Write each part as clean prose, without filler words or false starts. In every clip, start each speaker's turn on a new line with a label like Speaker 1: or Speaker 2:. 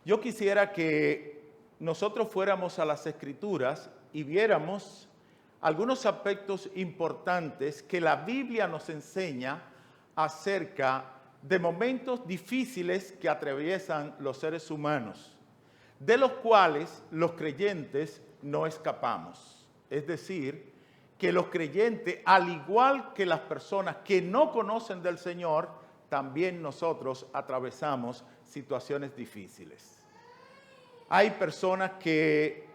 Speaker 1: Yo quisiera que nosotros fuéramos a las Escrituras y viéramos algunos aspectos importantes que la Biblia nos enseña acerca de momentos difíciles que atraviesan los seres humanos, de los cuales los creyentes no escapamos. Es decir, que los creyentes, al igual que las personas que no conocen del Señor, también nosotros atravesamos situaciones difíciles. Hay personas que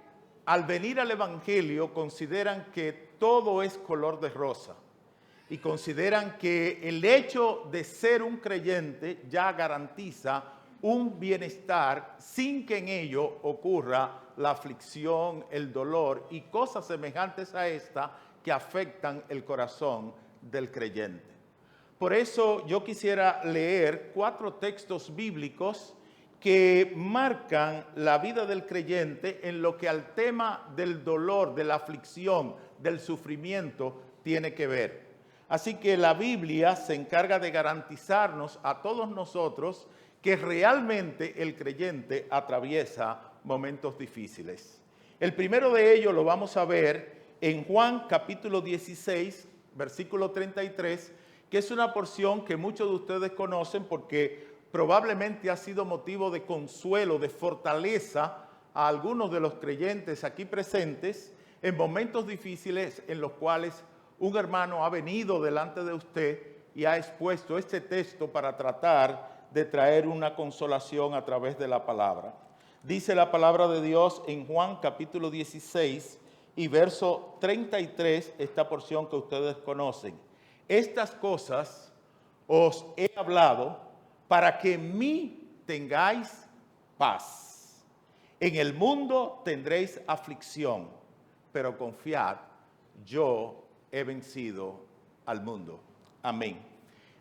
Speaker 1: al venir al Evangelio consideran que todo es color de rosa y consideran que el hecho de ser un creyente ya garantiza un bienestar sin que en ello ocurra la aflicción, el dolor y cosas semejantes a esta que afectan el corazón del creyente. Por eso yo quisiera leer 4 textos bíblicos que marcan la vida del creyente en lo que al tema del dolor, de la aflicción, del sufrimiento tiene que ver. Así que la Biblia se encarga de garantizarnos a todos nosotros que realmente el creyente atraviesa momentos difíciles. El primero de ellos lo vamos a ver en Juan capítulo 16, versículo 33, que es una porción que muchos de ustedes conocen porque probablemente ha sido motivo de consuelo, de fortaleza a algunos de los creyentes aquí presentes en momentos difíciles en los cuales un hermano ha venido delante de usted y ha expuesto este texto para tratar de traer una consolación a través de la palabra. Dice la palabra de Dios en Juan capítulo 16 y verso 33, esta porción que ustedes conocen. Estas cosas os he hablado para que en mí tengáis paz. En el mundo tendréis aflicción, pero confiad, yo he vencido al mundo. Amén.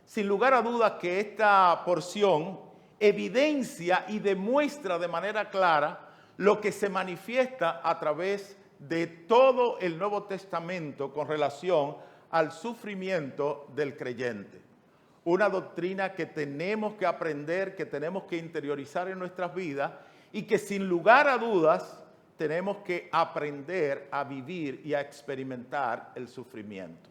Speaker 1: Sin lugar a dudas que esta porción evidencia y demuestra de manera clara lo que se manifiesta a través de todo el Nuevo Testamento con relación al sufrimiento del creyente. Una doctrina que tenemos que aprender, que tenemos que interiorizar en nuestras vidas y que sin lugar a dudas tenemos que aprender a vivir y a experimentar el sufrimiento.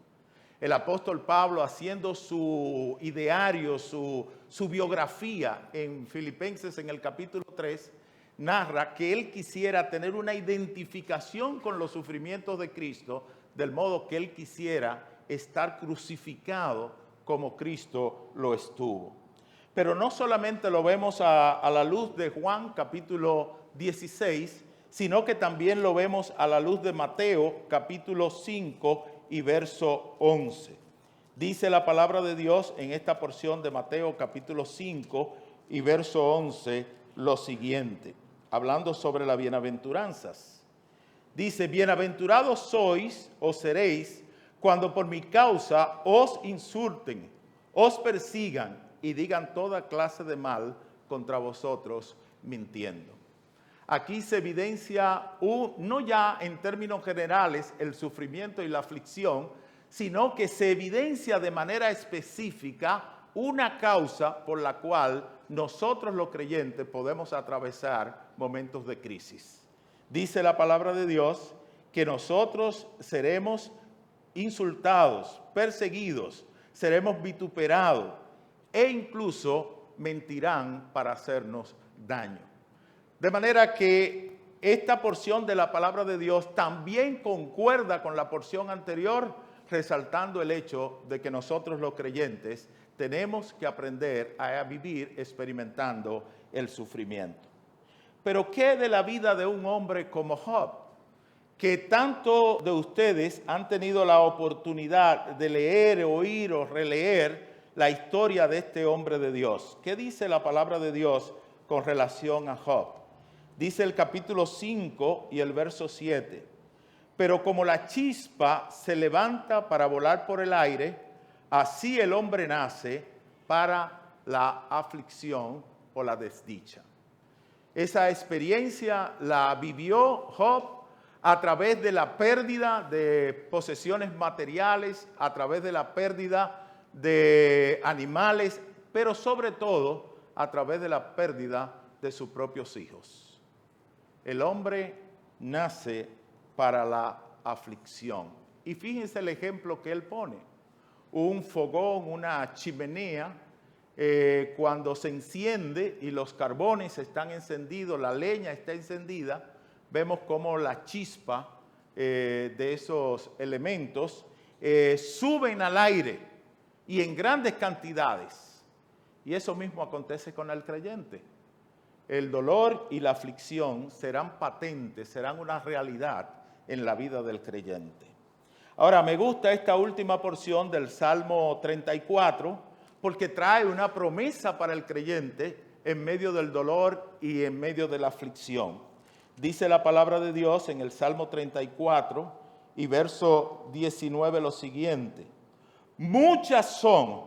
Speaker 1: El apóstol Pablo, haciendo su ideario, su biografía en Filipenses en el capítulo 3, narra que él quisiera tener una identificación con los sufrimientos de Cristo, del modo que él quisiera estar crucificado como Cristo lo estuvo. Pero no solamente lo vemos a la luz de Juan capítulo 16, sino que también lo vemos a la luz de Mateo capítulo 5 y verso 11. Dice la palabra de Dios en esta porción de Mateo capítulo 5 y verso 11 lo siguiente, hablando sobre las bienaventuranzas. Dice, bienaventurados sois o seréis cuando por mi causa os insulten, os persigan y digan toda clase de mal contra vosotros mintiendo. Aquí se evidencia, no ya en términos generales, el sufrimiento y la aflicción, sino que se evidencia de manera específica una causa por la cual nosotros los creyentes podemos atravesar momentos de crisis. Dice la palabra de Dios que nosotros seremos insultados, perseguidos, seremos vituperados e incluso mentirán para hacernos daño. De manera que esta porción de la palabra de Dios también concuerda con la porción anterior, resaltando el hecho de que nosotros los creyentes tenemos que aprender a vivir experimentando el sufrimiento. Pero ¿qué de la vida de un hombre como Job? Que tanto de ustedes han tenido la oportunidad de leer, oír o releer la historia de este hombre de Dios. ¿Qué dice la palabra de Dios con relación a Job? Dice el capítulo 5 y el verso 7. Pero como la chispa se levanta para volar por el aire, así el hombre nace para la aflicción o la desdicha. Esa experiencia la vivió Job a través de la pérdida de posesiones materiales, a través de la pérdida de animales, pero sobre todo a través de la pérdida de sus propios hijos. El hombre nace para la aflicción. Y fíjense el ejemplo que él pone. Un fogón, una chimenea, cuando se enciende y los carbones están encendidos, la leña está encendida, vemos cómo la chispa de esos elementos suben al aire y en grandes cantidades. Y eso mismo acontece con el creyente. El dolor y la aflicción serán patentes, serán una realidad en la vida del creyente. Ahora, me gusta esta última porción del Salmo 34 porque trae una promesa para el creyente en medio del dolor y en medio de la aflicción. Dice la palabra de Dios en el Salmo 34 y verso 19 lo siguiente: muchas son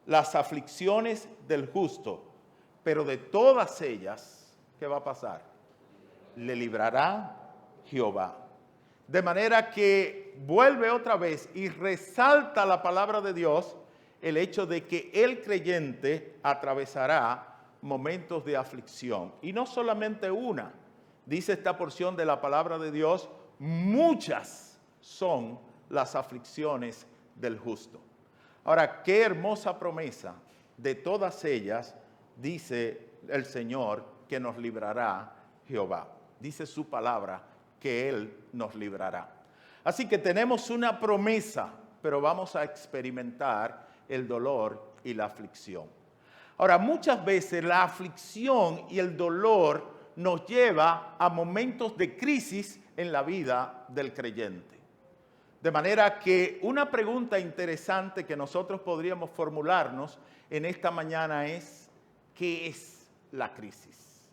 Speaker 1: las aflicciones del justo, pero de todas ellas, ¿qué va a pasar? Le librará Jehová. De manera que vuelve otra vez y resalta la palabra de Dios el hecho de que el creyente atravesará momentos de aflicción. Y no solamente una, dice esta porción de la palabra de Dios, muchas son las aflicciones del justo. Ahora, qué hermosa promesa. De todas ellas, dice el Señor, que nos librará Jehová. Dice su palabra que Él nos librará. Así que tenemos una promesa, pero vamos a experimentar el dolor y la aflicción. Ahora, muchas veces la aflicción y el dolor nos lleva a momentos de crisis en la vida del creyente. De manera que una pregunta interesante que nosotros podríamos formularnos en esta mañana es: ¿qué es la crisis?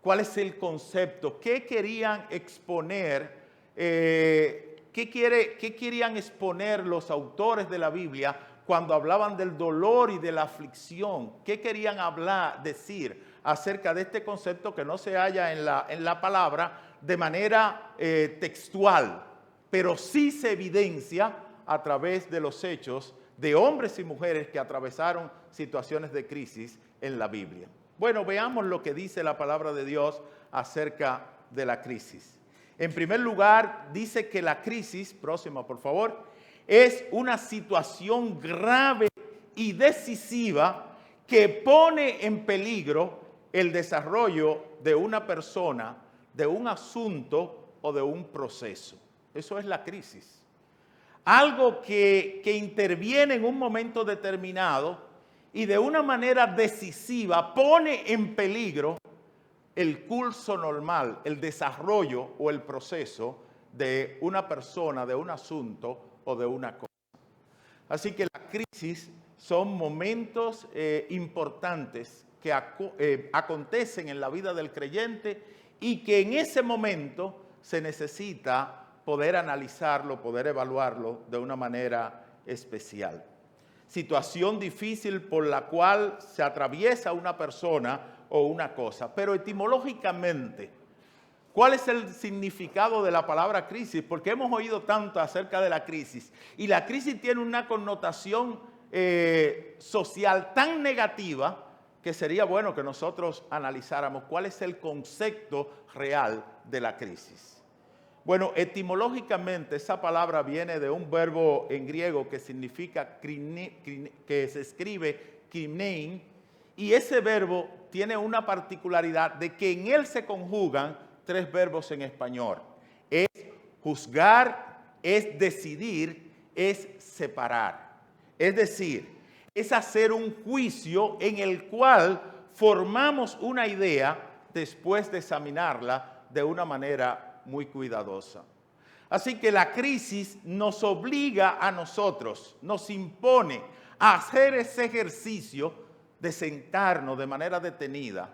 Speaker 1: ¿Cuál es el concepto? ¿Qué querían exponer? ¿Qué querían exponer los autores de la Biblia cuando hablaban del dolor y de la aflicción? ¿Qué querían decir acerca de este concepto que no se halla en la palabra de manera textual, pero sí se evidencia a través de los hechos de hombres y mujeres que atravesaron situaciones de crisis en la Biblia? Bueno, veamos lo que dice la palabra de Dios acerca de la crisis. En primer lugar, dice que la crisis, próxima por favor, es una situación grave y decisiva que pone en peligro el desarrollo de una persona, de un asunto o de un proceso. Eso es la crisis. Algo que interviene en un momento determinado y de una manera decisiva pone en peligro el curso normal, el desarrollo o el proceso de una persona, de un asunto o de una cosa. Así que la crisis son momentos importantes que acontecen en la vida del creyente y que en ese momento se necesita poder analizarlo, poder evaluarlo de una manera especial. Situación difícil por la cual se atraviesa una persona o una cosa. Pero etimológicamente, ¿cuál es el significado de la palabra crisis? Porque hemos oído tanto acerca de la crisis. Y la crisis tiene una connotación social tan negativa que sería bueno que nosotros analizáramos cuál es el concepto real de la crisis. Bueno, etimológicamente esa palabra viene de un verbo en griego que significa, que se escribe krinein, y ese verbo tiene una particularidad de que en él se conjugan tres verbos en español. Es juzgar, es decidir, es separar. Es decir, es hacer un juicio en el cual formamos una idea después de examinarla de una manera muy cuidadosa. Así que la crisis nos obliga a nosotros, nos impone a hacer ese ejercicio de sentarnos de manera detenida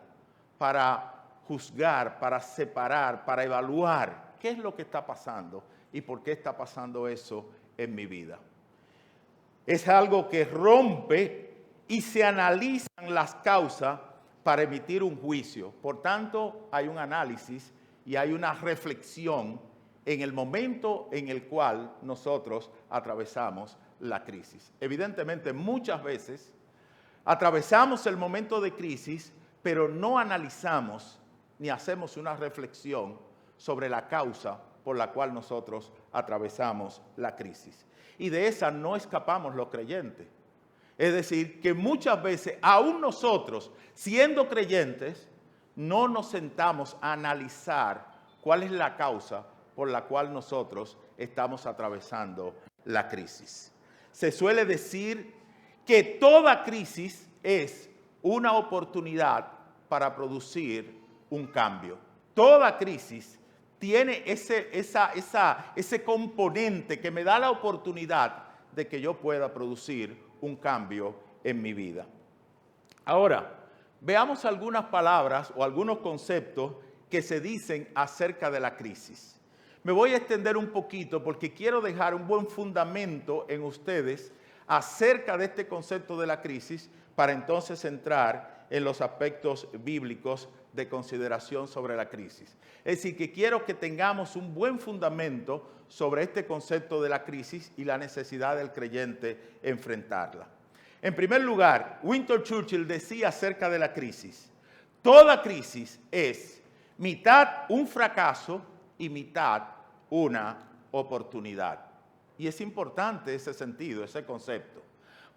Speaker 1: para juzgar, para separar, para evaluar qué es lo que está pasando y por qué está pasando eso en mi vida. Es algo que rompe y se analizan las causas para emitir un juicio. Por tanto, hay un análisis y hay una reflexión en el momento en el cual nosotros atravesamos la crisis. Evidentemente, muchas veces atravesamos el momento de crisis pero no analizamos ni hacemos una reflexión sobre la causa por la cual nosotros atravesamos la crisis. Y de esa no escapamos los creyentes. Es decir, que muchas veces, aún nosotros, siendo creyentes, no nos sentamos a analizar cuál es la causa por la cual nosotros estamos atravesando la crisis. Se suele decir que toda crisis es una oportunidad para producir un cambio. Toda crisis tiene ese componente que me da la oportunidad de que yo pueda producir un cambio en mi vida. Ahora, veamos algunas palabras o algunos conceptos que se dicen acerca de la crisis. Me voy a extender un poquito porque quiero dejar un buen fundamento en ustedes acerca de este concepto de la crisis para entonces entrar en los aspectos bíblicos de consideración sobre la crisis. Es decir, que quiero que tengamos un buen fundamento sobre este concepto de la crisis y la necesidad del creyente enfrentarla. En primer lugar, Winston Churchill decía acerca de la crisis: toda crisis es mitad un fracaso y mitad una oportunidad. Y es importante ese sentido, ese concepto,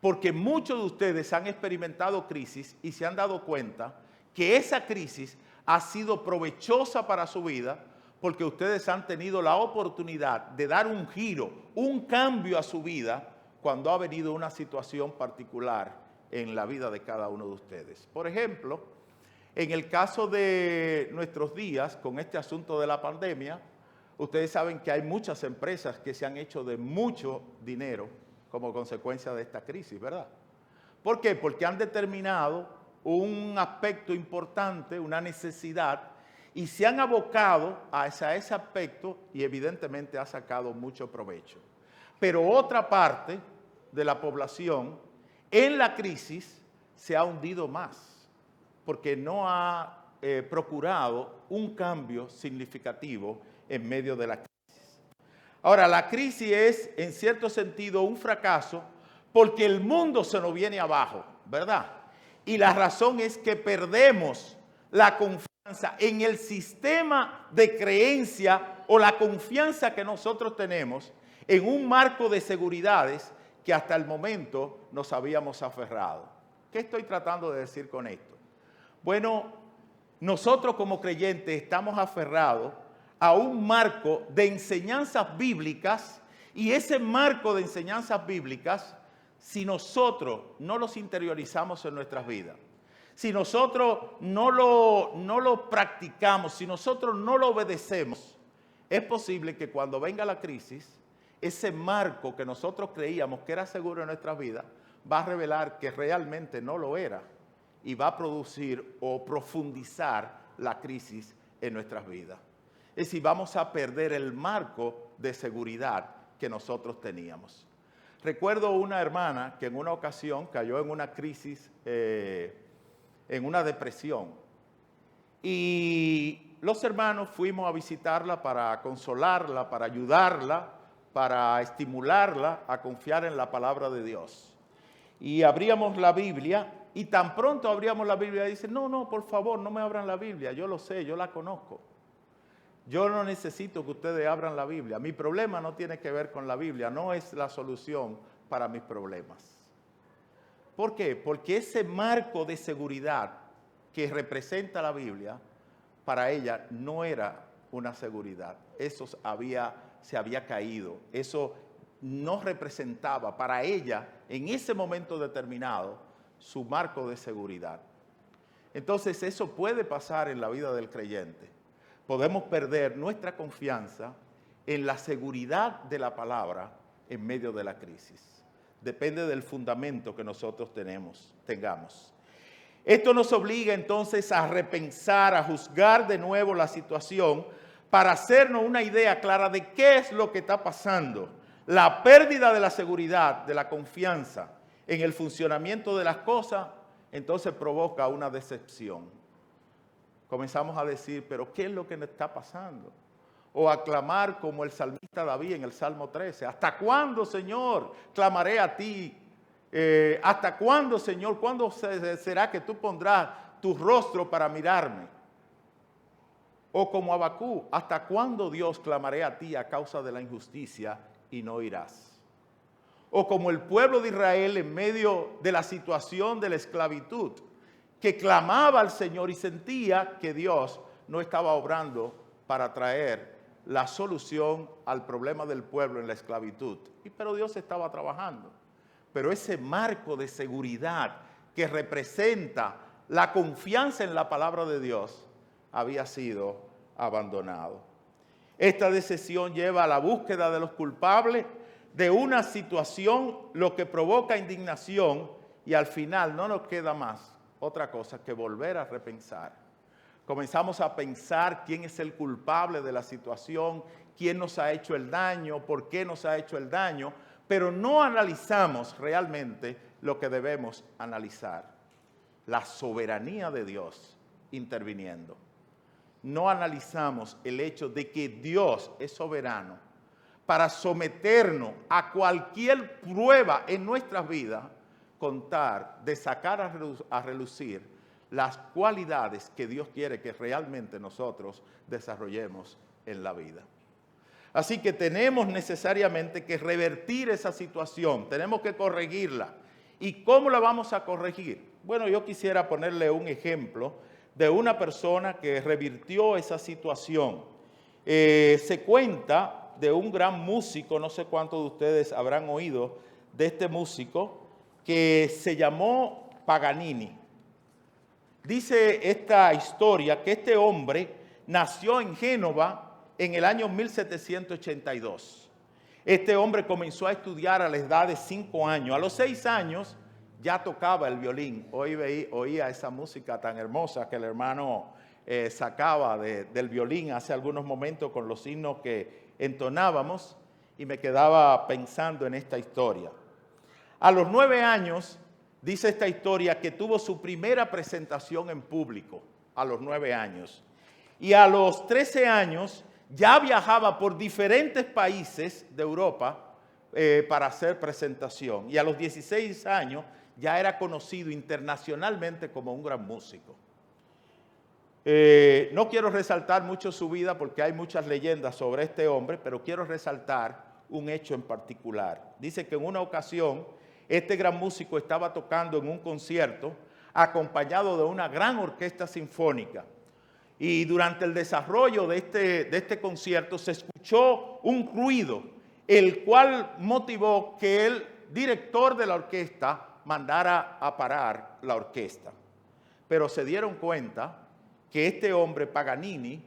Speaker 1: porque muchos de ustedes han experimentado crisis y se han dado cuenta que esa crisis ha sido provechosa para su vida porque ustedes han tenido la oportunidad de dar un giro, un cambio a su vida cuando ha venido una situación particular en la vida de cada uno de ustedes. Por ejemplo, en el caso de nuestros días, con este asunto de la pandemia, ustedes saben que hay muchas empresas que se han hecho de mucho dinero como consecuencia de esta crisis, ¿verdad? ¿Por qué? Porque han determinado un aspecto importante, una necesidad, y se han abocado hacia ese aspecto y evidentemente ha sacado mucho provecho. Pero otra parte de la población en la crisis se ha hundido más, porque no ha procurado un cambio significativo en medio de la crisis. Ahora, la crisis es, en cierto sentido, un fracaso porque el mundo se nos viene abajo, ¿verdad? Y la razón es que perdemos la confianza en el sistema de creencia o la confianza que nosotros tenemos en un marco de seguridades que hasta el momento nos habíamos aferrado. ¿Qué estoy tratando de decir con esto? Bueno, nosotros como creyentes estamos aferrados a un marco de enseñanzas bíblicas y ese marco de enseñanzas bíblicas, si nosotros no los interiorizamos en nuestras vidas, si nosotros no lo practicamos, si nosotros no lo obedecemos, es posible que cuando venga la crisis, ese marco que nosotros creíamos que era seguro en nuestras vidas, va a revelar que realmente no lo era y va a producir o profundizar la crisis en nuestras vidas. Es decir, vamos a perder el marco de seguridad que nosotros teníamos. Recuerdo una hermana que en una ocasión cayó en una crisis, en una depresión. Y los hermanos fuimos a visitarla para consolarla, para ayudarla, para estimularla a confiar en la palabra de Dios. Y abríamos la Biblia y tan pronto abríamos la Biblia dice, no, por favor, no me abran la Biblia, yo lo sé, yo la conozco. Yo no necesito que ustedes abran la Biblia. Mi problema no tiene que ver con la Biblia, no es la solución para mis problemas. ¿Por qué? Porque ese marco de seguridad que representa la Biblia, para ella no era una seguridad. Eso se había caído. Eso no representaba para ella, en ese momento determinado, su marco de seguridad. Entonces, eso puede pasar en la vida del creyente. Podemos perder nuestra confianza en la seguridad de la palabra en medio de la crisis. Depende del fundamento que nosotros tengamos. Esto nos obliga entonces a repensar, a juzgar de nuevo la situación para hacernos una idea clara de qué es lo que está pasando. La pérdida de la seguridad, de la confianza en el funcionamiento de las cosas, entonces provoca una decepción. Comenzamos a decir, pero ¿qué es lo que nos está pasando? O a clamar como el salmista David en el Salmo 13. ¿Hasta cuándo, Señor, clamaré a ti? ¿Hasta cuándo, Señor? ¿Cuándo será que tú pondrás tu rostro para mirarme? O como Abacú, ¿hasta cuándo, Dios, clamaré a ti a causa de la injusticia y no oirás? O como el pueblo de Israel en medio de la situación de la esclavitud, que clamaba al Señor y sentía que Dios no estaba obrando para traer la solución al problema del pueblo en la esclavitud. Pero Dios estaba trabajando. Pero ese marco de seguridad que representa la confianza en la palabra de Dios había sido abandonado. Esta decisión lleva a la búsqueda de los culpables de una situación, lo que provoca indignación, y al final no nos queda más otra cosa que volver a repensar. Comenzamos a pensar quién es el culpable de la situación, quién nos ha hecho el daño, por qué nos ha hecho el daño, pero no analizamos realmente lo que debemos analizar: la soberanía de Dios interviniendo. No analizamos el hecho de que Dios es soberano para someternos a cualquier prueba en nuestras vidas, contar, de sacar a relucir las cualidades que Dios quiere que realmente nosotros desarrollemos en la vida. Así que tenemos necesariamente que revertir esa situación, tenemos que corregirla. ¿Y cómo la vamos a corregir? Bueno, yo quisiera ponerle un ejemplo de una persona que revirtió esa situación. Se cuenta de un gran músico, no sé cuántos de ustedes habrán oído de este músico, que se llamó Paganini. Dice esta historia que este hombre nació en Génova en el año 1782. Este hombre comenzó a estudiar a la edad de 5 años. A los 6 años ya tocaba el violín. Oía esa música tan hermosa que el hermano sacaba del violín hace algunos momentos con los himnos que entonábamos, y me quedaba pensando en esta historia. A los 9 años, dice esta historia, que tuvo su primera presentación en público, a los 9 años. Y a los 13 años ya viajaba por diferentes países de Europa para hacer presentación. Y a los 16 años ya era conocido internacionalmente como un gran músico. No quiero resaltar mucho su vida porque hay muchas leyendas sobre este hombre, pero quiero resaltar un hecho en particular. Dice que en una ocasión este gran músico estaba tocando en un concierto acompañado de una gran orquesta sinfónica. Y durante el desarrollo de este concierto se escuchó un ruido, el cual motivó que el director de la orquesta mandara a parar la orquesta. Pero se dieron cuenta que este hombre, Paganini,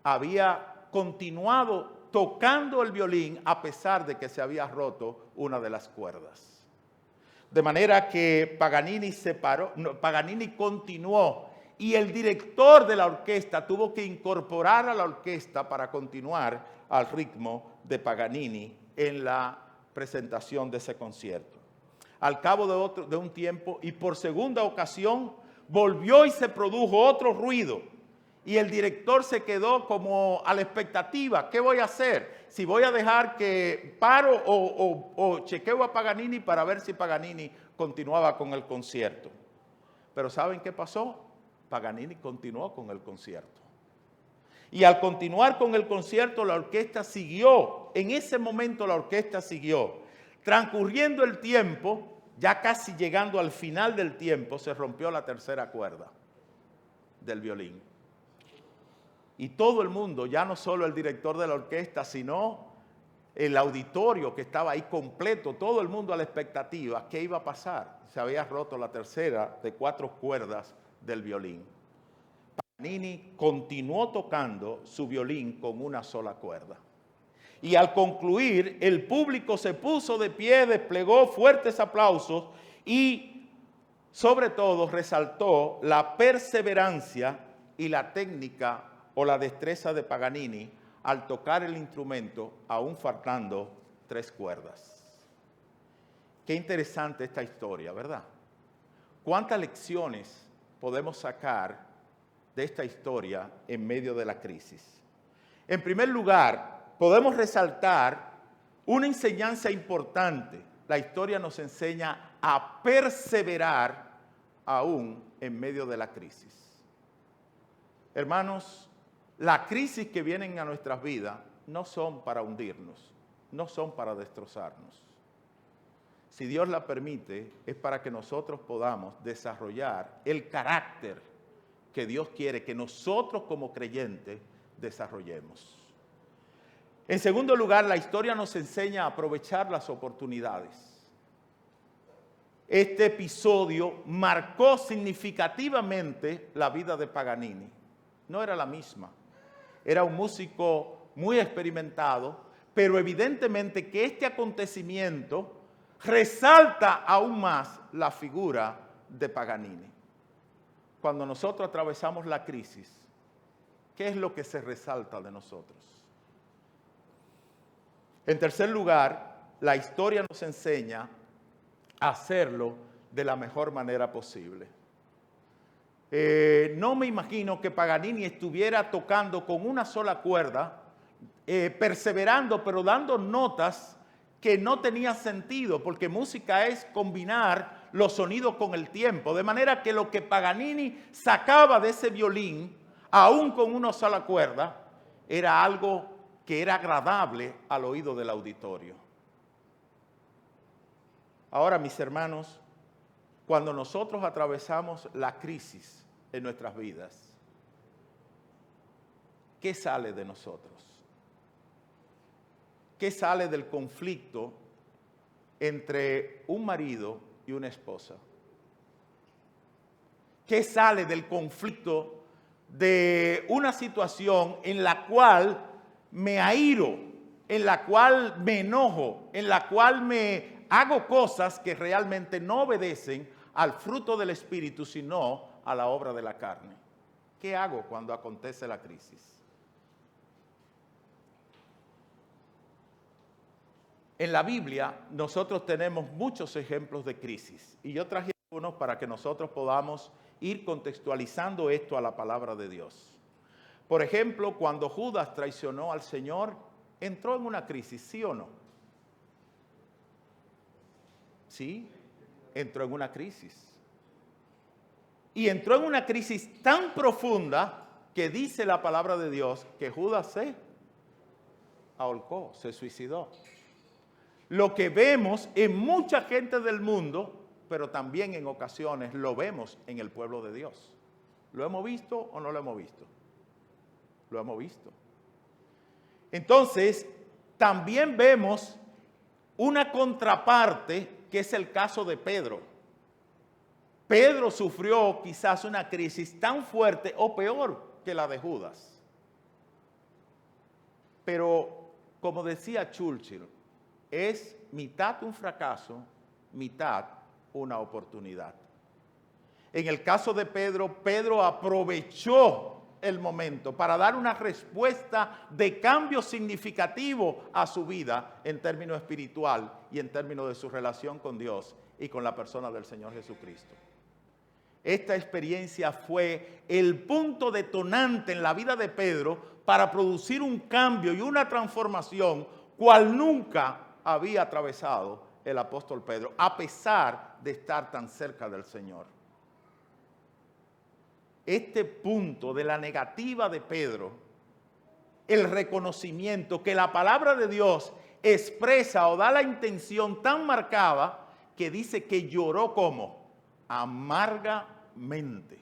Speaker 1: había continuado tocando el violín a pesar de que se había roto una de las cuerdas. De manera que Paganini continuó, y el director de la orquesta tuvo que incorporar a la orquesta para continuar al ritmo de Paganini en la presentación de ese concierto. Al cabo de un tiempo, y por segunda ocasión, volvió y se produjo otro ruido, y el director se quedó como a la expectativa. ¿Qué voy a hacer? Si voy a dejar que paro o chequeo a Paganini para ver si Paganini continuaba con el concierto. Pero ¿saben qué pasó? Paganini continuó con el concierto. Y al continuar con el concierto, la orquesta siguió. En ese momento la orquesta siguió. Transcurriendo el tiempo, ya casi llegando al final del tiempo, se rompió la tercera cuerda del violín. Y todo el mundo, ya no solo el director de la orquesta, sino el auditorio que estaba ahí completo, todo el mundo a la expectativa, ¿qué iba a pasar? Se había roto la tercera de 4 cuerdas del violín. Paganini continuó tocando su violín con una sola cuerda. Y al concluir, el público se puso de pie, desplegó fuertes aplausos y, sobre todo, resaltó la perseverancia y la técnica o la destreza de Paganini al tocar el instrumento, aún faltando 3 cuerdas. Qué interesante esta historia, ¿verdad? ¿Cuántas lecciones podemos sacar de esta historia en medio de la crisis? En primer lugar, podemos resaltar una enseñanza importante. La historia nos enseña a perseverar aún en medio de la crisis. Hermanos, las crisis que vienen a nuestras vidas no son para hundirnos, no son para destrozarnos. Si Dios la permite, es para que nosotros podamos desarrollar el carácter que Dios quiere que nosotros como creyentes desarrollemos. En segundo lugar, la historia nos enseña a aprovechar las oportunidades. Este episodio marcó significativamente la vida de Paganini. No era la misma. Era un músico muy experimentado, pero evidentemente que este acontecimiento resalta aún más la figura de Paganini. Cuando nosotros atravesamos la crisis, ¿qué es lo que se resalta de nosotros? En tercer lugar, la historia nos enseña a hacerlo de la mejor manera posible. No me imagino que Paganini estuviera tocando con una sola cuerda, perseverando, pero dando notas que no tenía sentido, porque música es combinar los sonidos con el tiempo, de manera que lo que Paganini sacaba de ese violín, aún con una sola cuerda, era algo que era agradable al oído del auditorio. Ahora, mis hermanos, cuando nosotros atravesamos la crisis en nuestras vidas, ¿qué sale de nosotros? ¿Qué sale del conflicto entre un marido y una esposa? ¿Qué sale del conflicto de una situación en la cual me airo, en la cual me enojo, en la cual me hago cosas que realmente no obedecen al fruto del Espíritu, sino a la obra de la carne? ¿Qué hago cuando acontece la crisis? En la Biblia nosotros tenemos muchos ejemplos de crisis y yo traje unos para que nosotros podamos ir contextualizando esto a la palabra de Dios. Por ejemplo, cuando Judas traicionó al Señor, entró en una crisis, ¿sí o no? Sí, entró en una crisis. Y entró en una crisis tan profunda que dice la palabra de Dios que Judas se ahorcó, se suicidó. Lo que vemos en mucha gente del mundo, pero también en ocasiones lo vemos en el pueblo de Dios. ¿Lo hemos visto o no lo hemos visto? Lo hemos visto. Entonces, también vemos una contraparte que es el caso de Pedro. Pedro sufrió quizás una crisis tan fuerte o peor que la de Judas. Pero, como decía Churchill, es mitad un fracaso, mitad una oportunidad. En el caso de Pedro, Pedro aprovechó el momento para dar una respuesta de cambio significativo a su vida en términos espiritual y en términos de su relación con Dios y con la persona del Señor Jesucristo. Esta experiencia fue el punto detonante en la vida de Pedro para producir un cambio y una transformación cual nunca había atravesado el apóstol Pedro, a pesar de estar tan cerca del Señor. Este punto de la negativa de Pedro, el reconocimiento que la palabra de Dios expresa o da la intención tan marcada que dice que lloró como amargamente.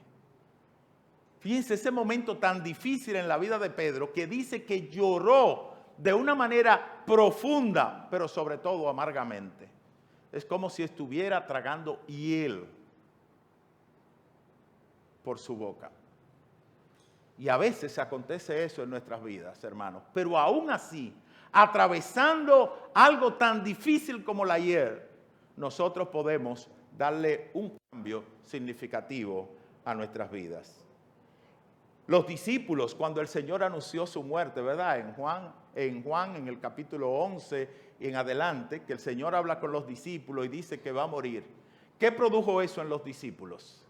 Speaker 1: Fíjense ese momento tan difícil en la vida de Pedro que dice que lloró de una manera profunda, pero sobre todo amargamente. Es como si estuviera tragando hiel por su boca. Y a veces acontece eso en nuestras vidas, hermanos. Pero aún así, atravesando algo tan difícil como la hiel, nosotros podemos darle un cambio significativo a nuestras vidas. Los discípulos, cuando el Señor anunció su muerte, ¿verdad? En Juan, en el capítulo 11 y en adelante, que el Señor habla con los discípulos y dice que va a morir. ¿Qué produjo eso en los discípulos?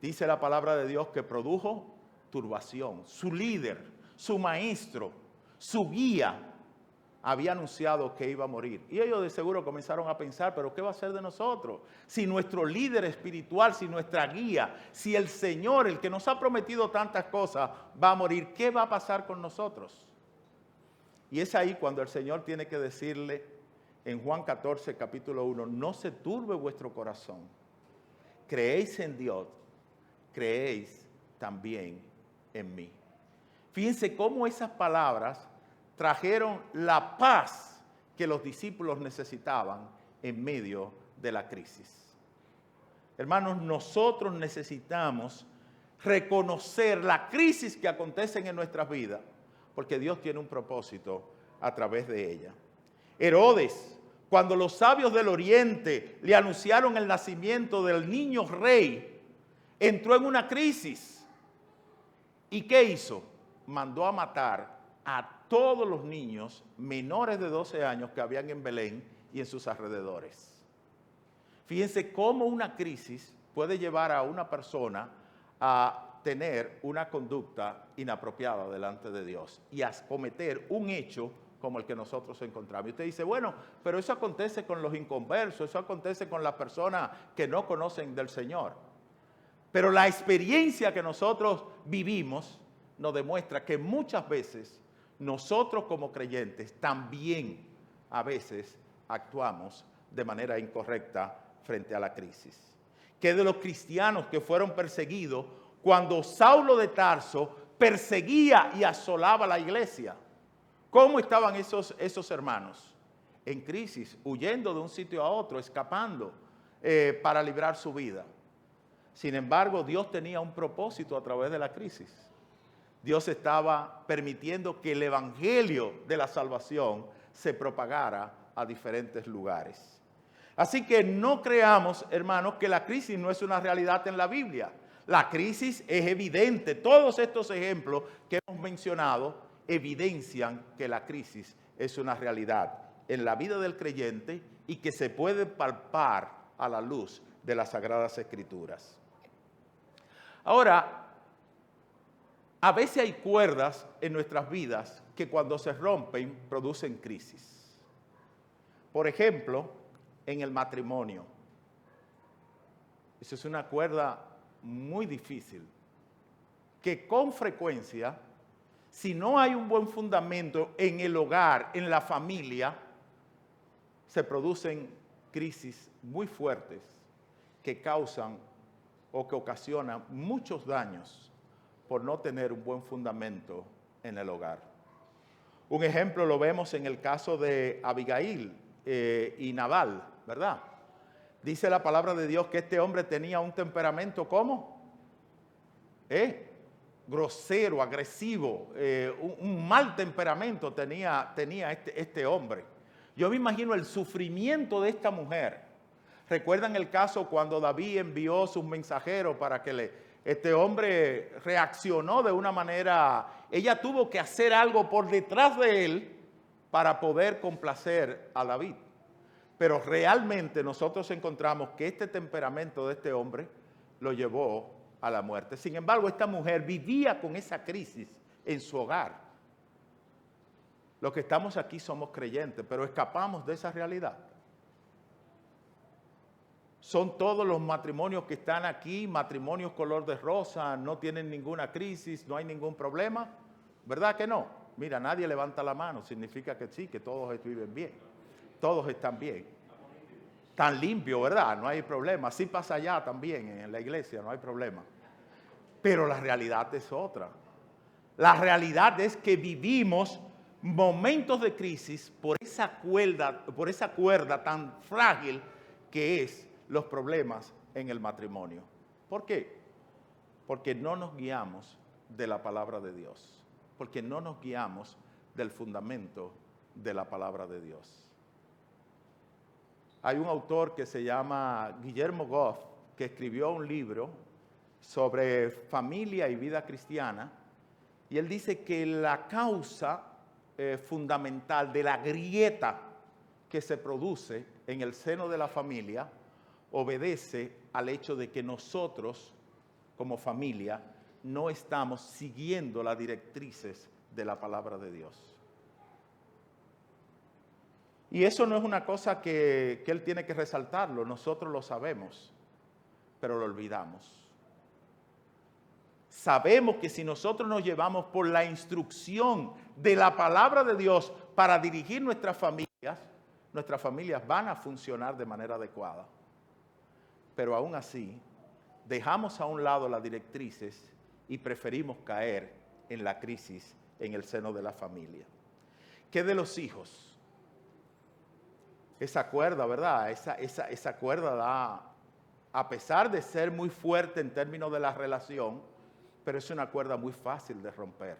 Speaker 1: Dice la palabra de Dios que produjo turbación. Su líder, su maestro, su guía, había anunciado que iba a morir. Y ellos de seguro comenzaron a pensar, pero ¿qué va a ser de nosotros? Si nuestro líder espiritual, si nuestra guía, si el Señor, el que nos ha prometido tantas cosas, va a morir, ¿qué va a pasar con nosotros? Y es ahí cuando el Señor tiene que decirle en Juan 14, capítulo 1, no se turbe vuestro corazón. Creéis en Dios, creéis también en mí. Fíjense cómo esas palabras trajeron la paz que los discípulos necesitaban en medio de la crisis. Hermanos, nosotros necesitamos reconocer la crisis que acontecen en nuestras vidas, porque Dios tiene un propósito a través de ella. Herodes, cuando los sabios del oriente le anunciaron el nacimiento del niño rey, entró en una crisis. ¿Y qué hizo? Mandó a matar a todos los niños menores de 12 años que habían en Belén y en sus alrededores. Fíjense cómo una crisis puede llevar a una persona a tener una conducta inapropiada delante de Dios y a cometer un hecho como el que nosotros encontramos. Y usted dice, bueno, pero eso acontece con los inconversos, eso acontece con las personas que no conocen del Señor. Pero la experiencia que nosotros vivimos nos demuestra que muchas veces nosotros como creyentes también a veces actuamos de manera incorrecta frente a la crisis. Que de los cristianos que fueron perseguidos, cuando Saulo de Tarso perseguía y asolaba la iglesia, ¿cómo estaban esos hermanos? En crisis, huyendo de un sitio a otro, escapando para librar su vida. Sin embargo, Dios tenía un propósito a través de la crisis. Dios estaba permitiendo que el evangelio de la salvación se propagara a diferentes lugares. Así que no creamos, hermanos, que la crisis no es una realidad en la Biblia. La crisis es evidente. Todos estos ejemplos que hemos mencionado evidencian que la crisis es una realidad en la vida del creyente y que se puede palpar a la luz de las Sagradas Escrituras. Ahora, a veces hay cuerdas en nuestras vidas que cuando se rompen producen crisis. Por ejemplo, en el matrimonio. Eso es una cuerda muy difícil, que con frecuencia, si no hay un buen fundamento en el hogar, en la familia, se producen crisis muy fuertes que causan o que ocasionan muchos daños por no tener un buen fundamento en el hogar. Un ejemplo lo vemos en el caso de Abigail y Nabal, ¿verdad? Dice la palabra de Dios que este hombre tenía un temperamento, ¿cómo? Grosero, agresivo, un mal temperamento tenía este hombre. Yo me imagino el sufrimiento de esta mujer. ¿Recuerdan el caso cuando David envió sus mensajeros para que este hombre reaccionó de una manera? Ella tuvo que hacer algo por detrás de él para poder complacer a David. Pero realmente nosotros encontramos que este temperamento de este hombre lo llevó a la muerte. Sin embargo, esta mujer vivía con esa crisis en su hogar. Los que estamos aquí somos creyentes, pero escapamos de esa realidad. Son todos los matrimonios que están aquí, matrimonios color de rosa, no tienen ninguna crisis, no hay ningún problema. ¿Verdad que no? Mira, nadie levanta la mano, significa que sí, que todos viven bien. Todos están bien. Tan limpio, ¿verdad? No hay problema. Así pasa allá también, en la iglesia, no hay problema. Pero la realidad es otra. La realidad es que vivimos momentos de crisis por esa cuerda tan frágil que es los problemas en el matrimonio. ¿Por qué? Porque no nos guiamos de la palabra de Dios. Porque no nos guiamos del fundamento de la palabra de Dios. Hay un autor que se llama Guillermo Goff, que escribió un libro sobre familia y vida cristiana, y él dice que la causa fundamental de la grieta que se produce en el seno de la familia obedece al hecho de que nosotros, como familia, no estamos siguiendo las directrices de la palabra de Dios. Y eso no es una cosa que él tiene que resaltarlo, nosotros lo sabemos, pero lo olvidamos. Sabemos que si nosotros nos llevamos por la instrucción de la palabra de Dios para dirigir nuestras familias van a funcionar de manera adecuada. Pero aún así, dejamos a un lado las directrices y preferimos caer en la crisis en el seno de la familia. ¿Qué de los hijos? Esa cuerda, ¿verdad? Esa cuerda da, a pesar de ser muy fuerte en términos de la relación, pero es una cuerda muy fácil de romper.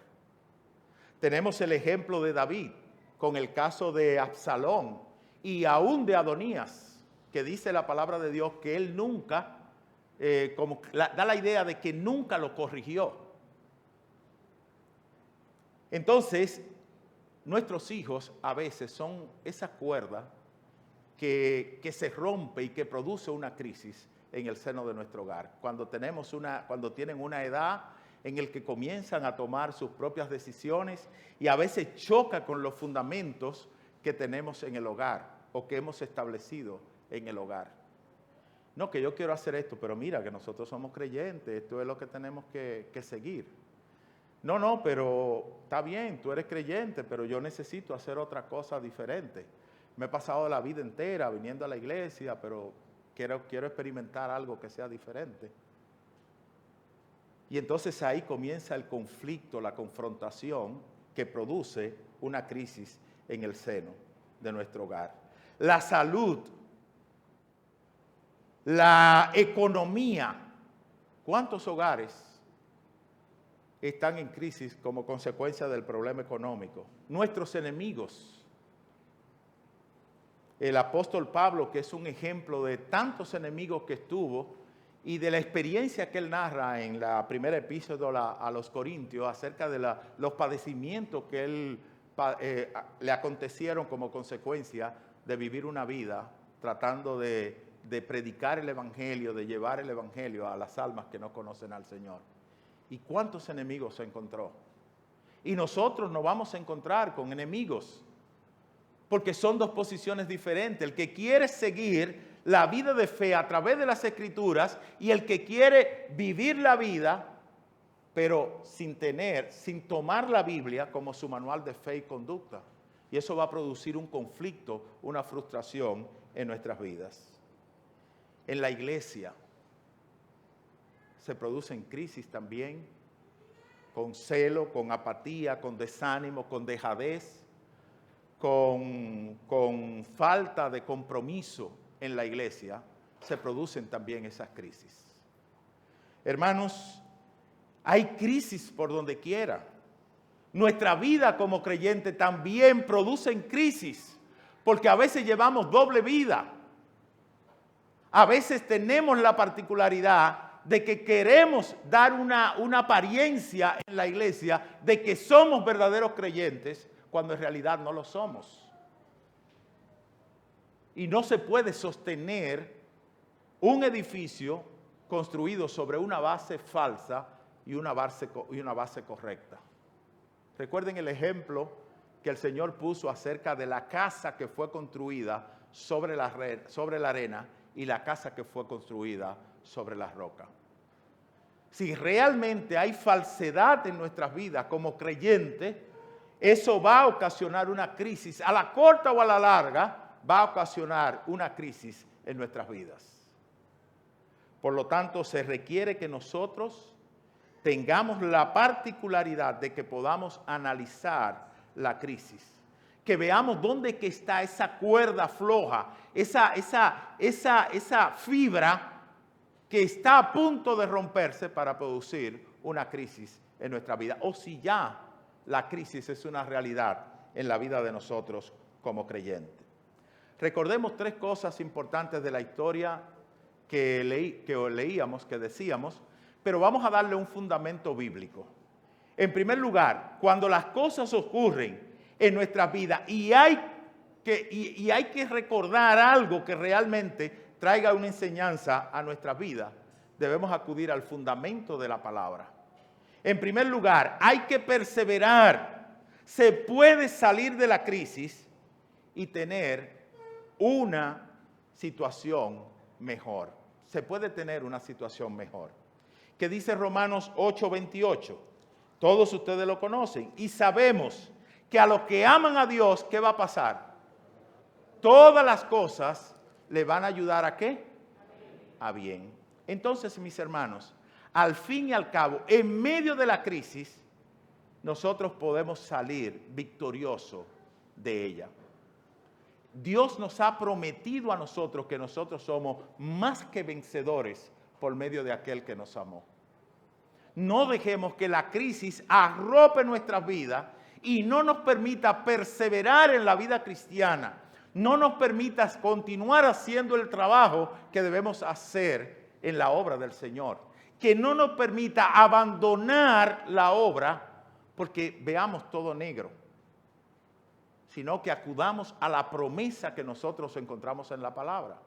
Speaker 1: Tenemos el ejemplo de David con el caso de Absalón y aún de Adonías, que dice la palabra de Dios que él nunca, da la idea de que nunca lo corrigió. Entonces, nuestros hijos a veces son esa cuerda que se rompe y que produce una crisis en el seno de nuestro hogar. Cuando tienen una edad en el que comienzan a tomar sus propias decisiones y a veces choca con los fundamentos que tenemos en el hogar o que hemos establecido en el hogar. No, que yo quiero hacer esto, pero mira que nosotros somos creyentes, esto es lo que tenemos que seguir. No, pero está bien, tú eres creyente, pero yo necesito hacer otra cosa diferente. Me he pasado la vida entera viniendo a la iglesia, pero quiero experimentar algo que sea diferente. Y entonces ahí comienza el conflicto, la confrontación que produce una crisis en el seno de nuestro hogar. La salud, la economía. ¿Cuántos hogares están en crisis como consecuencia del problema económico? Nuestros enemigos. El apóstol Pablo, que es un ejemplo de tantos enemigos que estuvo y de la experiencia que él narra en la primera epístola a los Corintios acerca de los padecimientos que le acontecieron como consecuencia de vivir una vida tratando de predicar el evangelio, de llevar el evangelio a las almas que no conocen al Señor. ¿Y cuántos enemigos se encontró? Y nosotros nos vamos a encontrar con enemigos, porque son dos posiciones diferentes. El que quiere seguir la vida de fe a través de las Escrituras y el que quiere vivir la vida, pero sin tomar la Biblia como su manual de fe y conducta. Y eso va a producir un conflicto, una frustración en nuestras vidas. En la iglesia se producen crisis también, con celo, con apatía, con desánimo, con dejadez, con falta de compromiso en la iglesia, se producen también esas crisis. Hermanos, hay crisis por donde quiera. Nuestra vida como creyente también produce crisis, porque a veces llevamos doble vida. A veces tenemos la particularidad de que queremos dar una apariencia en la iglesia de que somos verdaderos creyentes, cuando en realidad no lo somos. Y no se puede sostener un edificio construido sobre una base falsa y una base correcta. Recuerden el ejemplo que el Señor puso acerca de la casa que fue construida sobre la arena y la casa que fue construida sobre la roca. Si realmente hay falsedad en nuestras vidas como creyentes, eso va a ocasionar una crisis, a la corta o a la larga, va a ocasionar una crisis en nuestras vidas. Por lo tanto, se requiere que nosotros tengamos la particularidad de que podamos analizar la crisis, que veamos dónde que está esa cuerda floja, esa fibra que está a punto de romperse para producir una crisis en nuestra vida, o si ya la crisis es una realidad en la vida de nosotros como creyentes. Recordemos tres cosas importantes de la historia que leíamos, que decíamos, pero vamos a darle un fundamento bíblico. En primer lugar, cuando las cosas ocurren en nuestras vidas y hay que recordar algo que realmente traiga una enseñanza a nuestras vidas, debemos acudir al fundamento de la palabra. En primer lugar, hay que perseverar. Se puede salir de la crisis y tener una situación mejor. Se puede tener una situación mejor. ¿Qué dice Romanos 8:28? Todos ustedes lo conocen y sabemos que a los que aman a Dios, ¿qué va a pasar? Todas las cosas le van a ayudar ¿a qué? A bien. Entonces, mis hermanos, al fin y al cabo, en medio de la crisis, nosotros podemos salir victoriosos de ella. Dios nos ha prometido a nosotros que nosotros somos más que vencedores por medio de aquel que nos amó. No dejemos que la crisis arrope nuestras vidas y no nos permita perseverar en la vida cristiana. No nos permita continuar haciendo el trabajo que debemos hacer en la obra del Señor. Que no nos permita abandonar la obra porque veamos todo negro, sino que acudamos a la promesa que nosotros encontramos en la palabra.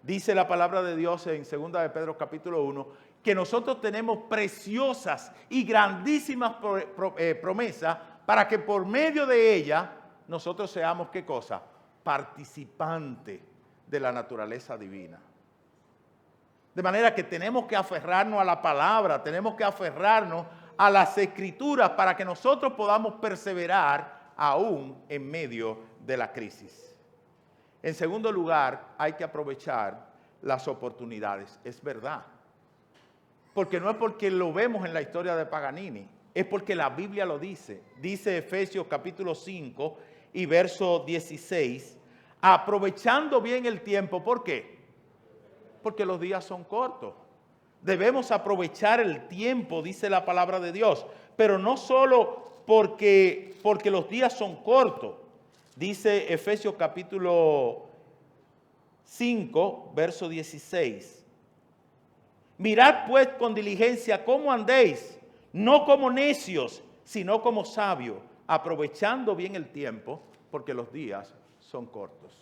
Speaker 1: Dice la palabra de Dios en 2 de Pedro capítulo 1, que nosotros tenemos preciosas y grandísimas promesas para que por medio de ella nosotros seamos, ¿qué cosa? Participantes de la naturaleza divina. De manera que tenemos que aferrarnos a la palabra, tenemos que aferrarnos a las escrituras para que nosotros podamos perseverar aún en medio de la crisis. En segundo lugar, hay que aprovechar las oportunidades. Es verdad. Porque no es porque lo vemos en la historia de Paganini, es porque la Biblia lo dice. Dice Efesios capítulo 5 y verso 16, aprovechando bien el tiempo. ¿Por qué? Porque los días son cortos. Debemos aprovechar el tiempo, dice la palabra de Dios, pero no solo porque los días son cortos. Dice Efesios capítulo 5, verso 16. Mirad pues con diligencia cómo andéis, no como necios, sino como sabios, aprovechando bien el tiempo, porque los días son cortos.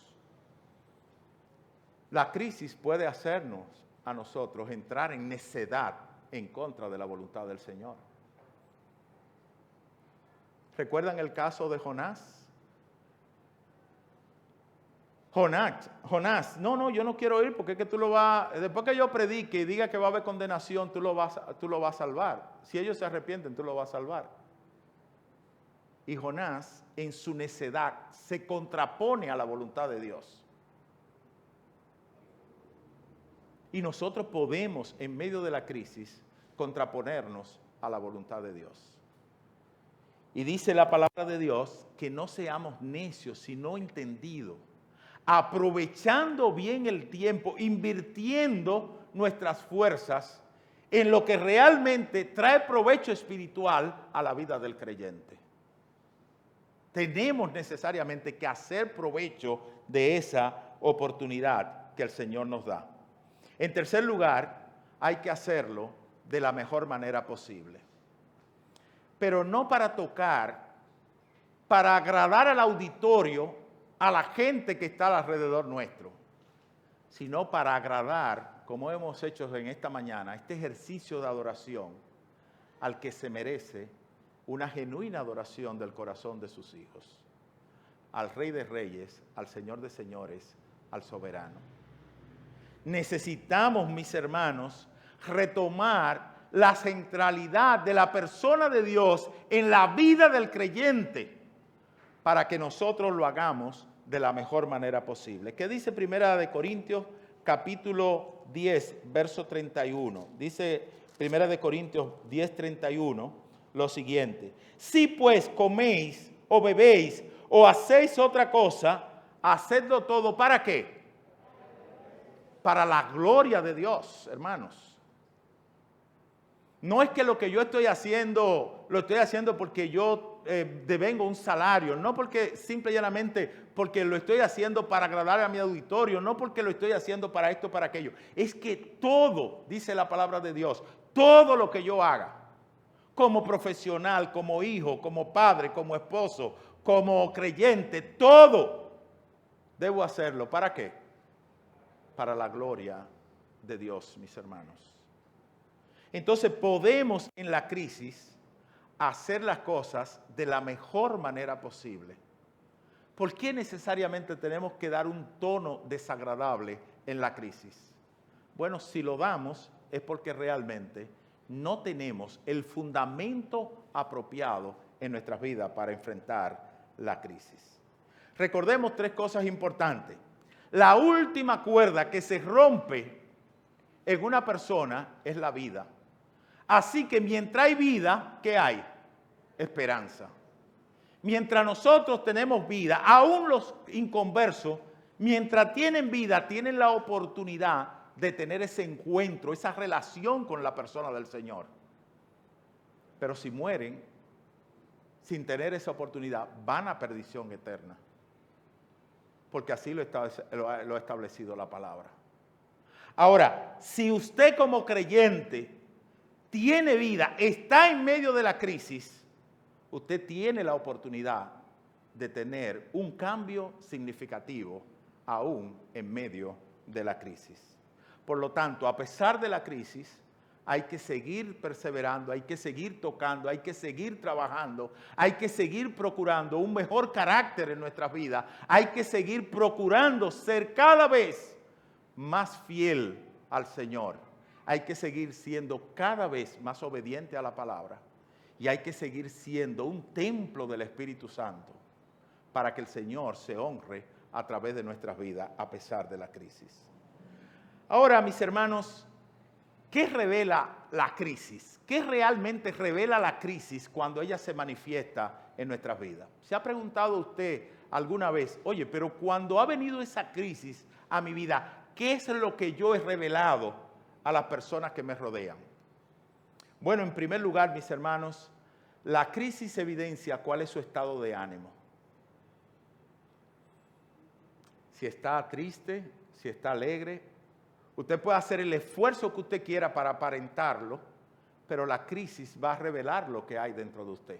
Speaker 1: La crisis puede hacernos a nosotros entrar en necedad en contra de la voluntad del Señor. ¿Recuerdan el caso de Jonás? Jonás, no, yo no quiero ir porque es que tú lo vas, después que yo predique y diga que va a haber condenación, tú lo vas a salvar. Si ellos se arrepienten, tú lo vas a salvar. Y Jonás, en su necedad, se contrapone a la voluntad de Dios. Y nosotros podemos, en medio de la crisis, contraponernos a la voluntad de Dios. Y dice la palabra de Dios que no seamos necios, sino entendidos, aprovechando bien el tiempo, invirtiendo nuestras fuerzas en lo que realmente trae provecho espiritual a la vida del creyente. Tenemos necesariamente que hacer provecho de esa oportunidad que el Señor nos da. En tercer lugar, hay que hacerlo de la mejor manera posible. Pero no para tocar, para agradar al auditorio, a la gente que está alrededor nuestro, sino para agradar, como hemos hecho en esta mañana, este ejercicio de adoración al que se merece una genuina adoración del corazón de sus hijos, al Rey de Reyes, al Señor de Señores, al Soberano. Necesitamos, mis hermanos, retomar la centralidad de la persona de Dios en la vida del creyente para que nosotros lo hagamos de la mejor manera posible. ¿Qué dice Primera de Corintios capítulo 10, verso 31? Dice Primera de Corintios 10, 31 lo siguiente: si pues coméis o bebéis o hacéis otra cosa, hacedlo todo ¿para qué? Para la gloria de Dios, hermanos. No es que lo que yo estoy haciendo, lo estoy haciendo porque yo devengo un salario, no porque simple y llanamente porque lo estoy haciendo para agradar a mi auditorio, no porque lo estoy haciendo para esto, para aquello. Es que todo, dice la palabra de Dios, todo lo que yo haga, como profesional, como hijo, como padre, como esposo, como creyente, todo debo hacerlo. ¿Para qué? Para la gloria de Dios, mis hermanos. Entonces podemos en la crisis hacer las cosas de la mejor manera posible. ¿Por qué necesariamente tenemos que dar un tono desagradable en la crisis? Bueno, si lo damos es porque realmente no tenemos el fundamento apropiado en nuestras vidas para enfrentar la crisis. Recordemos 3 cosas importantes. La última cuerda que se rompe en una persona es la vida. Así que mientras hay vida, ¿qué hay? Esperanza. Mientras nosotros tenemos vida, aún los inconversos, mientras tienen vida, tienen la oportunidad de tener ese encuentro, esa relación con la persona del Señor. Pero si mueren sin tener esa oportunidad, van a perdición eterna. Porque así lo ha establecido la palabra. Ahora, si usted como creyente tiene vida, está en medio de la crisis, usted tiene la oportunidad de tener un cambio significativo aún en medio de la crisis. Por lo tanto, a pesar de la crisis, hay que seguir perseverando, hay que seguir tocando, hay que seguir trabajando, hay que seguir procurando un mejor carácter en nuestras vidas, hay que seguir procurando ser cada vez más fiel al Señor, hay que seguir siendo cada vez más obediente a la palabra y hay que seguir siendo un templo del Espíritu Santo para que el Señor se honre a través de nuestras vidas a pesar de la crisis. Ahora, mis hermanos, ¿qué revela la crisis? ¿Qué realmente revela la crisis cuando ella se manifiesta en nuestras vidas? ¿Se ha preguntado usted alguna vez, oye, pero cuando ha venido esa crisis a mi vida, ¿qué es lo que yo he revelado a las personas que me rodean? Bueno, en primer lugar, mis hermanos, la crisis evidencia cuál es su estado de ánimo. Si está triste, si está alegre. Usted puede hacer el esfuerzo que usted quiera para aparentarlo, pero la crisis va a revelar lo que hay dentro de usted.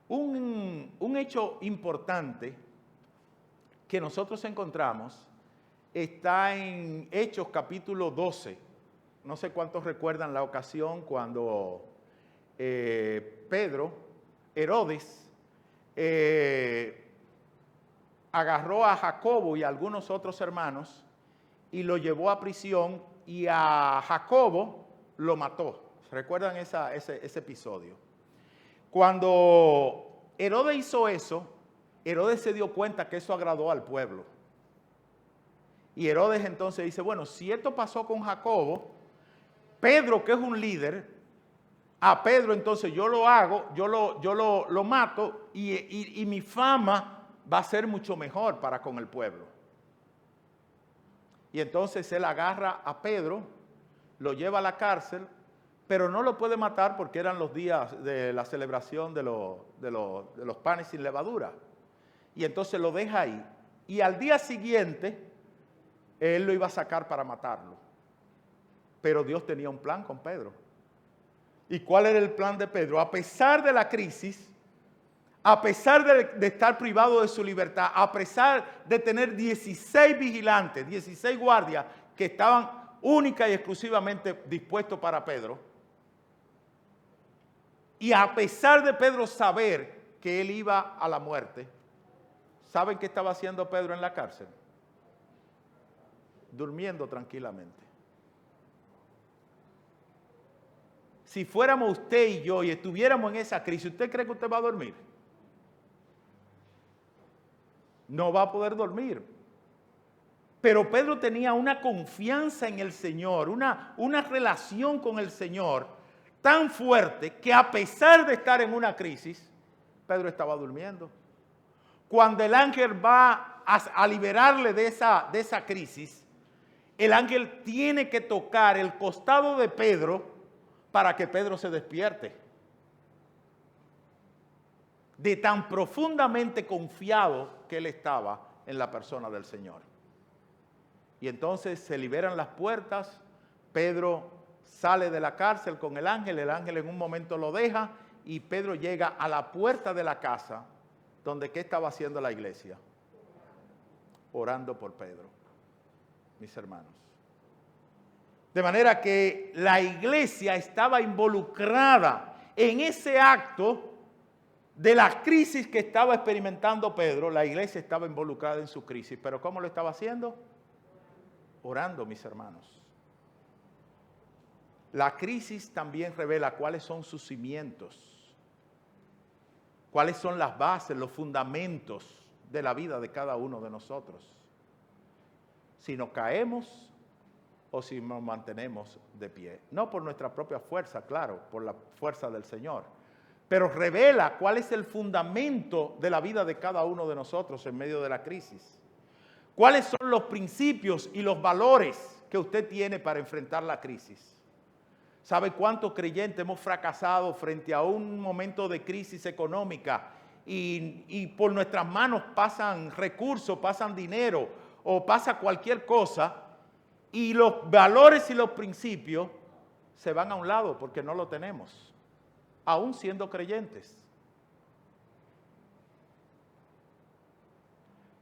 Speaker 1: Un hecho importante que nosotros encontramos está en Hechos capítulo 12. No sé cuántos recuerdan la ocasión cuando Herodes, agarró a Jacobo y a algunos otros hermanos y lo llevó a prisión y a Jacobo lo mató. ¿Recuerdan ese episodio? Cuando Herodes hizo eso, Herodes se dio cuenta que eso agradó al pueblo. Y Herodes entonces dice, bueno, si esto pasó con Jacobo, Pedro, que es un líder, a Pedro entonces yo lo hago, yo lo mato y mi fama va a ser mucho mejor para con el pueblo. Y entonces él agarra a Pedro, lo lleva a la cárcel, pero no lo puede matar porque eran los días de la celebración de los panes sin levadura. Y entonces lo deja ahí. Y al día siguiente, él lo iba a sacar para matarlo. Pero Dios tenía un plan con Pedro. ¿Y cuál era el plan de Pedro? A pesar de la crisis, a pesar de estar privado de su libertad, a pesar de tener 16 vigilantes, 16 guardias que estaban única y exclusivamente dispuestos para Pedro, y a pesar de Pedro saber que él iba a la muerte, ¿saben qué estaba haciendo Pedro en la cárcel? Durmiendo tranquilamente. Si fuéramos usted y yo y estuviéramos en esa crisis, ¿usted cree que usted va a dormir? No va a poder dormir. Pero Pedro tenía una confianza en el Señor, una relación con el Señor tan fuerte que a pesar de estar en una crisis, Pedro estaba durmiendo. Cuando el ángel va a liberarle de esa crisis, el ángel tiene que tocar el costado de Pedro para que Pedro se despierte. De tan profundamente confiado que él estaba en la persona del Señor. Y entonces se liberan las puertas, Pedro sale de la cárcel con el ángel en un momento lo deja y Pedro llega a la puerta de la casa donde ¿qué estaba haciendo la iglesia? Orando por Pedro, mis hermanos. De manera que la iglesia estaba involucrada en ese acto de la crisis que estaba experimentando Pedro, la iglesia estaba involucrada en su crisis. ¿Pero cómo lo estaba haciendo? Orando, mis hermanos. La crisis también revela cuáles son sus cimientos, cuáles son las bases, los fundamentos de la vida de cada uno de nosotros. Si nos caemos o si nos mantenemos de pie. No por nuestra propia fuerza, claro, por la fuerza del Señor. Pero revela cuál es el fundamento de la vida de cada uno de nosotros en medio de la crisis. ¿Cuáles son los principios y los valores que usted tiene para enfrentar la crisis? ¿Sabe cuántos creyentes hemos fracasado frente a un momento de crisis económica y por nuestras manos pasan recursos, pasan dinero o pasa cualquier cosa y los valores y los principios se van a un lado porque no lo tenemos, aún siendo creyentes?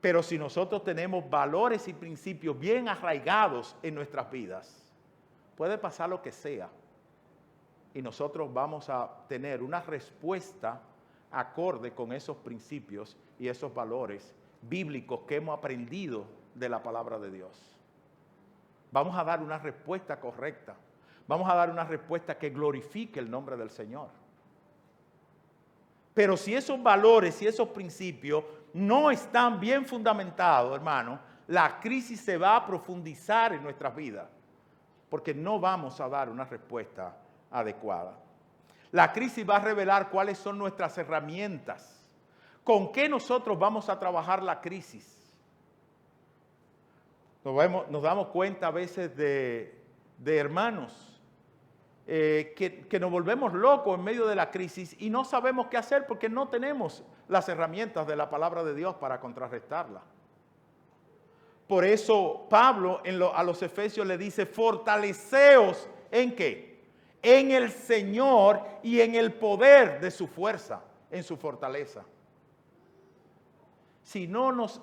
Speaker 1: Pero si nosotros tenemos valores y principios bien arraigados en nuestras vidas, puede pasar lo que sea. Y nosotros vamos a tener una respuesta acorde con esos principios y esos valores bíblicos que hemos aprendido de la palabra de Dios. Vamos a dar una respuesta correcta. Vamos a dar una respuesta que glorifique el nombre del Señor. Pero si esos valores y esos principios no están bien fundamentados, hermano, la crisis se va a profundizar en nuestras vidas, porque no vamos a dar una respuesta adecuada. La crisis va a revelar cuáles son nuestras herramientas, con qué nosotros vamos a trabajar la crisis. Nos damos cuenta a veces de hermanos que nos volvemos locos en medio de la crisis y no sabemos qué hacer porque no tenemos las herramientas de la palabra de Dios para contrarrestarla. Por eso Pablo a los Efesios le dice: fortaleceos ¿en qué? En el Señor y en el poder de su fuerza, en su fortaleza. Si no nos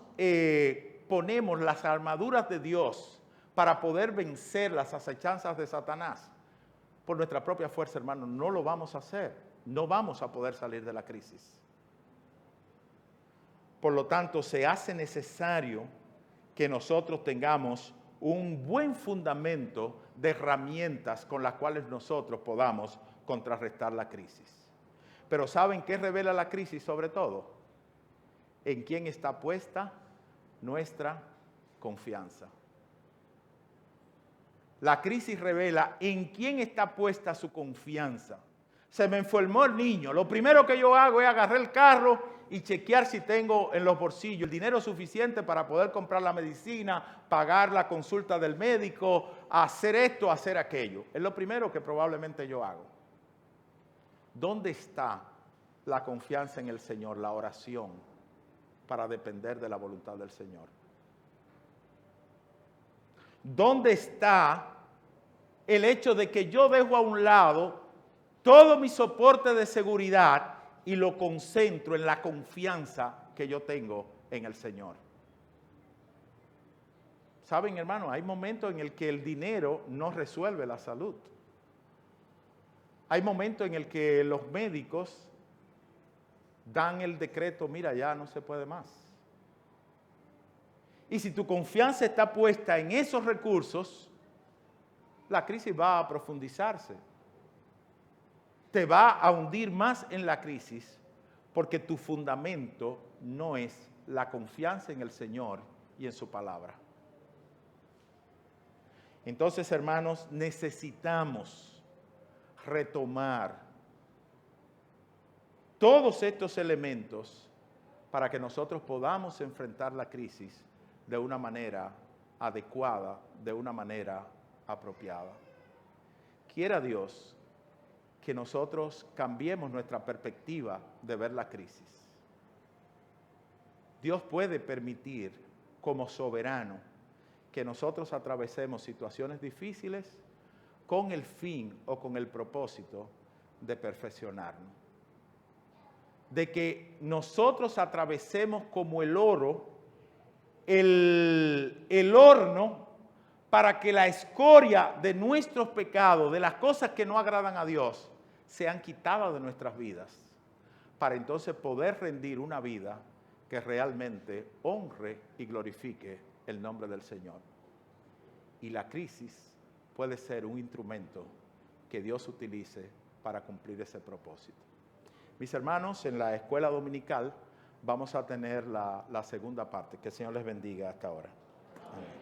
Speaker 1: ponemos las armaduras de Dios para poder vencer las acechanzas de Satanás, por nuestra propia fuerza, hermano, no lo vamos a hacer. No vamos a poder salir de la crisis. Por lo tanto, se hace necesario que nosotros tengamos un buen fundamento de herramientas con las cuales nosotros podamos contrarrestar la crisis. Pero ¿saben qué revela la crisis sobre todo? ¿En quién está puesta nuestra confianza? La crisis revela en quién está puesta su confianza. Se me enfermó el niño. Lo primero que yo hago es agarrar el carro y chequear si tengo en los bolsillos el dinero suficiente para poder comprar la medicina, pagar la consulta del médico, hacer esto, hacer aquello. Es lo primero que probablemente yo hago. ¿Dónde está la confianza en el Señor, la oración, para depender de la voluntad del Señor? ¿Dónde está el hecho de que yo dejo a un lado todo mi soporte de seguridad y lo concentro en la confianza que yo tengo en el Señor? Saben, hermano, hay momentos en el que el dinero no resuelve la salud. Hay momentos en el que los médicos dan el decreto: mira, ya no se puede más. Y si tu confianza está puesta en esos recursos, la crisis va a profundizarse. Te va a hundir más en la crisis porque tu fundamento no es la confianza en el Señor y en su palabra. Entonces, hermanos, necesitamos retomar todos estos elementos para que nosotros podamos enfrentar la crisis de una manera adecuada, de una manera apropiada. Quiera Dios que nosotros cambiemos nuestra perspectiva de ver la crisis. Dios puede permitir, como soberano, que nosotros atravesemos situaciones difíciles con el fin o con el propósito de perfeccionarnos. De que nosotros atravesemos como el oro, el horno, para que la escoria de nuestros pecados, de las cosas que no agradan a Dios, sean quitadas de nuestras vidas. para entonces poder rendir una vida que realmente honre y glorifique el nombre del Señor. Y la crisis puede ser un instrumento que Dios utilice para cumplir ese propósito. Mis hermanos, en la escuela dominical vamos a tener la segunda parte. Que el Señor les bendiga hasta ahora. Amén.